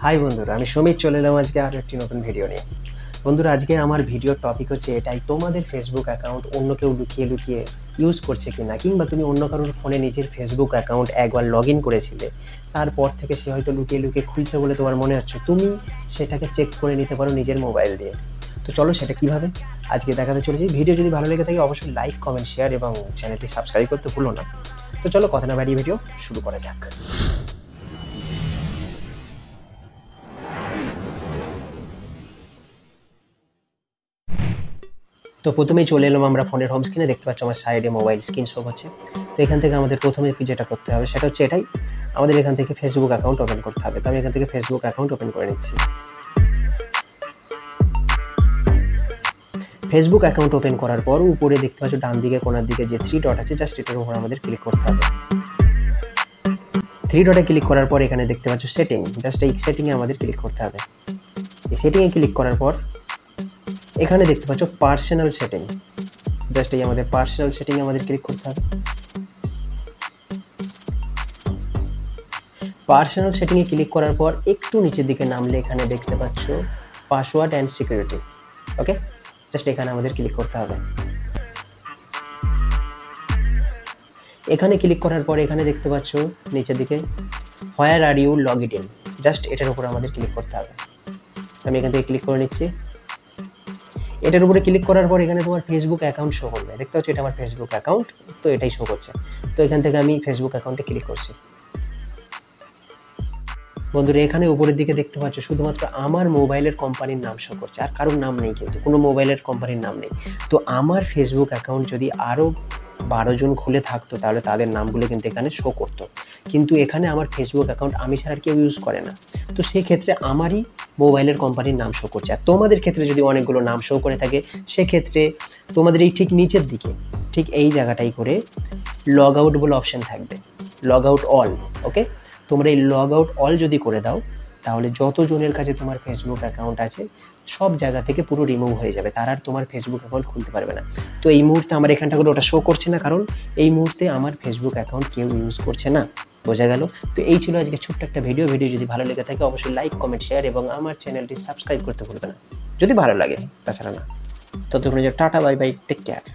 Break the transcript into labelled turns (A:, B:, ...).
A: High বন্ধুরা, আমি সুমিত চলে এলাম আজকে আরও একটি নতুন ভিডিও নিয়ে। বন্ধুরা, আজকে আমার ভিডিওর টপিক হচ্ছে এটাই, তোমাদের ফেসবুক অ্যাকাউন্ট অন্য কেউ লুকিয়ে লুকিয়ে ইউজ করছে কিনা, কিংবা তুমি অন্য কারোর ফোনে নিজের ফেসবুক অ্যাকাউন্ট একবার লগ ইন করেছিলে, তারপর থেকে সে হয়তো লুকিয়ে লুকিয়ে খুলছে বলে তোমার মনে হচ্ছে, তুমি সেটাকে চেক করে নিতে পারো নিজের মোবাইল দিয়ে। তো চলো সেটা কিভাবে আজকে দেখাতে চলেছি। ভিডিও যদি ভালো লেগে থাকে অবশ্যই লাইক, কমেন্ট, শেয়ার এবং চ্যানেলটি সাবস্ক্রাইব করতে ভুলো না। তো চলো কথা না বাড়িয়ে ভিডিও শুরু করা যাক। তো প্রথমেই চলে এলাম আমরা ফোনের হোম স্ক্রিনে। দেখতে পাচ্ছ আমার সাইডে মোবাইল স্ক্রিন শো হচ্ছে। তো এখান থেকে আমাদের প্রথমে যেটা করতে হবে সেটা হচ্ছে এটাই, আমাদের এখান থেকে ফেসবুক অ্যাকাউন্ট ওপেন করতে হবে। তো আমি এখান থেকে ফেসবুক অ্যাকাউন্ট ওপেন করে নিচ্ছি। ফেসবুক অ্যাকাউন্ট ওপেন করার পর উপরে দেখতে পাচ্ছ ডান দিকে কোনার দিকে যে 3 ডট আছে, জাস্ট এটার উপর আমাদের ক্লিক করতে হবে। 3 ডটে ক্লিক করার পর এখানে দেখতে পাচ্ছ সেটিং, জাস্ট এই সেটিংয়ে আমাদের ক্লিক করতে হবে। এই সেটিংয়ে ক্লিক করার পর এখানে দেখতে পাচ্ছ পার্সোনাল সেটিং, জাস্ট এই আমাদের পার্সোনাল সেটিংয়ে আমাদের ক্লিক করতে হবে। পার্সোনাল সেটিংয়ে ক্লিক করার পর একটু নিচের দিকে নামলে এখানে দেখতে পাচ্ছ password and security. Okay, just এখানে আমাদের ক্লিক করতে হবে। এখানে ক্লিক করার পর এখানে দেখতে পাচ্ছ নিচের দিকে where are you logged in, just এটার উপর আমাদের ক্লিক করতে হবে। আমি এখান থেকে ক্লিক করে নিচ্ছি। এটার উপরে ক্লিক করার পর এখানে তোমার ফেসবুক অ্যাকাউন্ট শো করবে। দেখতে পাচ্ছ এটা আমার ফেসবুক অ্যাকাউন্ট, তো এটাই শো করছে। তো এখান থেকে আমি ফেসবুক অ্যাকাউন্টে ক্লিক করছি। বন্ধুরা, এখানে উপরের দিকে দেখতে পাচ্ছ শুধুমাত্র আমার মোবাইলের কোম্পানির নাম শো করছে, আর কারোর নাম নেই, কিন্তু কোনো মোবাইলের কোম্পানির নাম নেই। তো আমার ফেসবুক অ্যাকাউন্ট যদি আরও 12 জন খুলে থাকতো তাহলে তাদের নামগুলো কিন্তু এখানে শো করতো, কিন্তু এখানে আমার ফেসবুক অ্যাকাউন্ট আমি ছাড়া আর কেউ ইউজ করে না। তো সেক্ষেত্রে আমারই মোবাইলের কোম্পানির নাম শো করছে। আর তোমাদের ক্ষেত্রে যদি অনেকগুলো নাম শো করে থাকে, সেক্ষেত্রে তোমাদের এই ঠিক নিচের দিকে ঠিক এই জায়গাটাই করে লগ আউট বলে অপশান থাকবে, লগ আউট অল। ওকে, তোমরা এই লগ আউট অল যদি করে দাও তাহলে যতজনের কাছে তোমার ফেসবুক অ্যাকাউন্ট আছে সব জায়গা থেকে পুরো রিমুভ হয়ে যাবে, তারা আর তোমার ফেসবুক অ্যাকাউন্ট খুলতে পারবে না। তো এই মুহূর্তে আমার এখানটা করে ওটা শো করছে না, কারণ এই মুহূর্তে আমার ফেসবুক অ্যাকাউন্ট কেউ ইউজ করছে না। বোঝা গেল? তো এই ছিল আজকে ছোট্ট একটা ভিডিও যদি ভালো লেগে থাকে অবশ্যই লাইক, কমেন্ট, শেয়ার এবং আমার চ্যানেলটি সাবস্ক্রাইব করতে ভুলবে না যদি ভালো লাগে, তাছাড়া না। ততক্ষণ tata, bye bye, take care.